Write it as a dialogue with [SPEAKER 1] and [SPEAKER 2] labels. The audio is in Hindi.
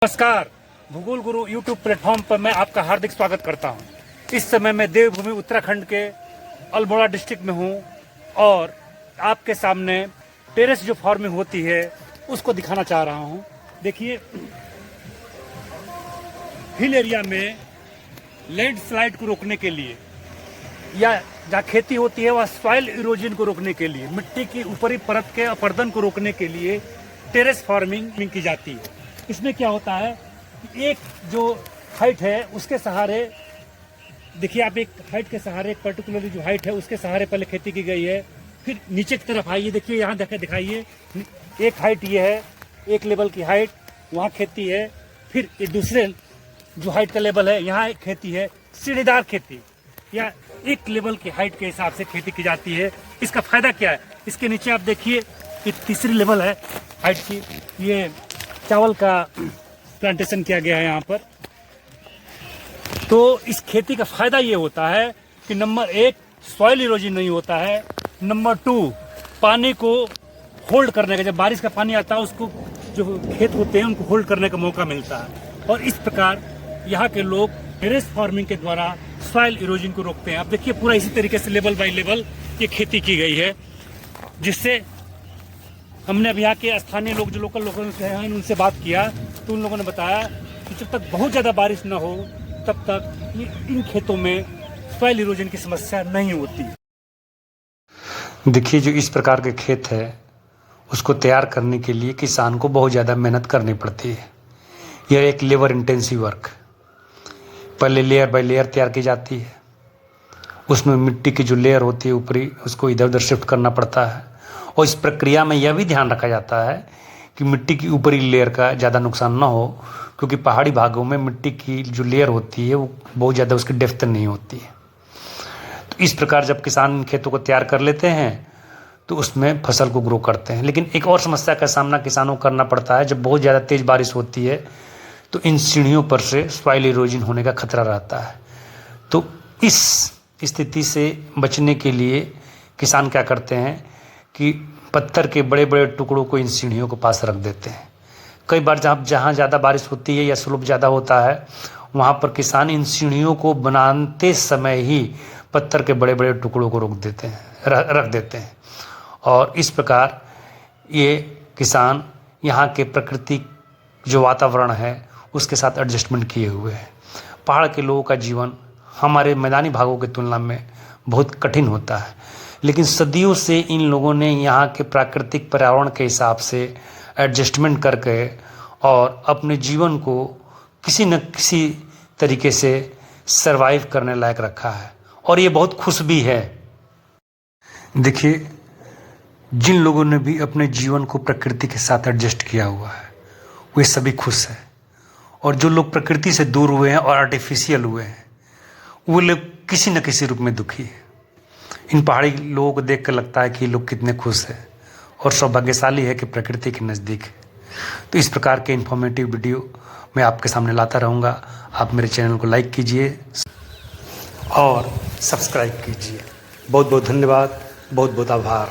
[SPEAKER 1] नमस्कार, भूगोल गुरु यूट्यूब प्लेटफॉर्म पर मैं आपका हार्दिक स्वागत करता हूं। इस समय मैं देवभूमि उत्तराखंड के अल्मोड़ा डिस्ट्रिक्ट में हूं और आपके सामने टेरेस जो फार्मिंग होती है उसको दिखाना चाह रहा हूं। देखिए, हिल एरिया में लैंडस्लाइड को रोकने के लिए या जहाँ खेती होती है वह सॉइल इरोजन को रोकने के लिए, मिट्टी की ऊपरी परत के अपरदन को रोकने के लिए टेरेस फार्मिंग की जाती है। इसमें क्या होता है, एक जो हाइट है उसके सहारे, देखिए आप, एक हाइट के सहारे, एक पर्टिकुलरली जो हाइट है उसके सहारे पहले खेती की गई है। फिर नीचे की तरफ आइए, देखिए यहाँ दिखाइए, एक हाइट ये है, एक लेवल की हाइट वहाँ खेती है। फिर ये दूसरे जो हाइट का लेवल है यहाँ खेती है, सीढ़ीदार खेती या एक लेवल की हाइट के हिसाब से खेती की जाती है। इसका फायदा क्या है, इसके नीचे आप देखिए कि तीसरी लेवल है हाइट की, ये चावल का प्लांटेशन किया गया है यहाँ पर। तो इस खेती का फायदा ये होता है कि नंबर 1 सॉइल इरोजन नहीं होता है, नंबर 2 पानी को होल्ड करने का, जब बारिश का पानी आता है उसको जो खेत होते हैं उनको होल्ड करने का मौका मिलता है। और इस प्रकार यहाँ के लोग टेरेस फार्मिंग के द्वारा सॉइल इरोजन को रोकते हैं। अब देखिए पूरा इसी तरीके से लेवल बाय लेवल ये खेती की गई है, जिससे हमने अब यहाँ के स्थानीय लोग जो लोकल लोगों से हैं उनसे बात किया तो उन लोगों ने बताया कि जब तक बहुत ज़्यादा बारिश न हो तब तक इन खेतों में सॉइल इरोजन की समस्या नहीं होती।
[SPEAKER 2] देखिए, जो इस प्रकार के खेत है उसको तैयार करने के लिए किसान को बहुत ज़्यादा मेहनत करनी पड़ती है। यह एक लेबर इंटेंसिव वर्क, पहले लेयर बाय लेयर तैयार की जाती है, उसमें मिट्टी की जो लेयर होती है ऊपरी उसको इधर उधर शिफ्ट करना पड़ता है। और इस प्रक्रिया में यह भी ध्यान रखा जाता है कि मिट्टी की ऊपरी लेयर का ज़्यादा नुकसान ना हो, क्योंकि पहाड़ी भागों में मिट्टी की जो लेयर होती है वो बहुत ज़्यादा उसकी डेप्थ नहीं होती है। तो इस प्रकार जब किसान खेतों को तैयार कर लेते हैं तो उसमें फसल को ग्रो करते हैं। लेकिन एक और समस्या का सामना किसानों को करना पड़ता है, जब बहुत ज़्यादा तेज़ बारिश होती है तो इन सीढ़ियों पर से सॉइल इरोजन होने का खतरा रहता है। तो इस स्थिति से बचने के लिए किसान क्या करते हैं कि पत्थर के बड़े बड़े टुकड़ों को इन सीढ़ियों के पास रख देते हैं। कई बार जहाँ ज़्यादा बारिश होती है या स्लोप ज़्यादा होता है वहाँ पर किसान इन सीढ़ियों को बनाते समय ही पत्थर के बड़े बड़े टुकड़ों को रख देते हैं। और इस प्रकार ये किसान यहाँ के प्राकृतिक जो वातावरण है उसके साथ एडजस्टमेंट किए हुए हैं। पहाड़ के लोगों का जीवन हमारे मैदानी भागों की तुलना में बहुत कठिन होता है, लेकिन सदियों से इन लोगों ने यहाँ के प्राकृतिक पर्यावरण के हिसाब से एडजस्टमेंट करके और अपने जीवन को किसी न किसी तरीके से सरवाइव करने लायक रखा है, और ये बहुत खुश भी है। देखिए, जिन लोगों ने भी अपने जीवन को प्रकृति के साथ एडजस्ट किया हुआ है वे सभी खुश हैं, और जो लोग प्रकृति से दूर हुए हैं और आर्टिफिशियल हुए हैं वो लोग किसी न किसी रूप में दुखी है। इन पहाड़ी लोगों को देख कर लगता है कि ये लोग कितने खुश हैं और सौभाग्यशाली है कि प्रकृति के नज़दीक है। तो इस प्रकार के इन्फॉर्मेटिव वीडियो मैं आपके सामने लाता रहूँगा। आप मेरे चैनल को लाइक कीजिए और सब्सक्राइब कीजिए। बहुत बहुत धन्यवाद, बहुत बहुत आभार।